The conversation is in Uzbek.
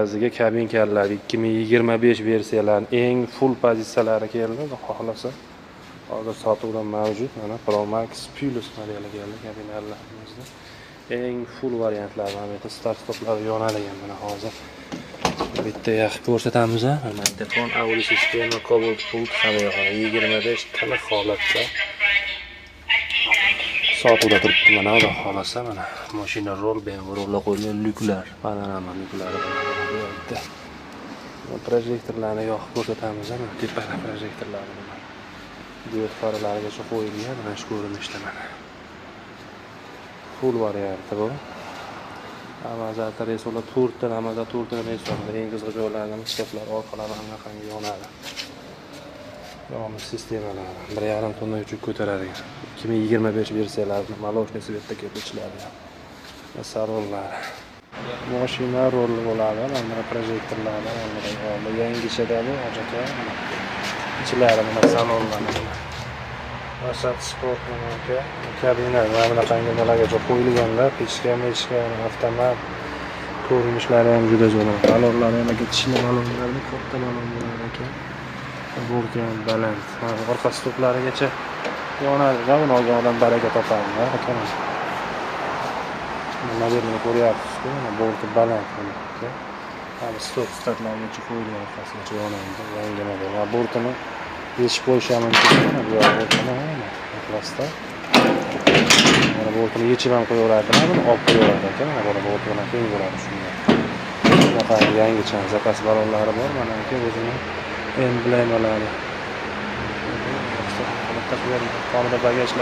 Bizga kabinkalar 2025 versiyalarning eng full pozitsiyalari keldi. Xohlasa hozir sotuvda mavjud. Mana Pro Max Plus modeli keldi kabinalarimizda. Eng full variantlar mana bu start stoplari yonadigan mana hozir. Bitta yaxshi ko'rsatamiz. Mana telefon audio sistema Cobalt pult hamma 25 tilla holatda sotuvda turibdi. Mana ular xolasa mana mashina rol bemalol qo'yilgan lyuklar, panorama lyuklari bu yerda. Projektorlarni yoqib ko'rsatamiz. Mana tepa projektorlari mana. Duet faralarigacha qo'yilgan mana shu ko'rinishda mana. Full varianti bu. Amazon resolar to'rtta, Amazon to'rtta resolar eng qizg'in joylardan stoplar orqalari hamma yonadi. Yo'q sistemalar 1,5 tonna yuk ko'taradigan 2025 versiyalarida maloshni svetda keltirishlar. Salonlar. Mashina rolli bo'ladi, mana projektorlar, mana yangicha bu hojatga. Ichlari mana salonlar. Mashat sport mana kabina va bunaqangi nimalarga qo'yilganlar, pechka, avtomat ko'rinishlari ham juda zo'r. Salonlar ham ketishni malonlarni katta malonlar ekan. Bo'lgan baland. Orqa stoplarigacha yonadi. Buni olgandan baraka topamiz, ekan. Mana yerni ko'ryapsiz-ku, mana bo'ldi baland mana. Mana stoplargacha qo'yilgan orqasigacha yonadi. Yangi model. Va bortini yechib qo'yish ham mumkin. Mana bu bortini plastik. Mana bortini yechib ham qo'yaveradi. Buni olib qo'yaveradi ekan. Mana bu bortini keng bo'ladi shunday. Bunaqa yangicha zapas balonlari bor. Mana aka o'zini emblemalar. Qonida bagajlar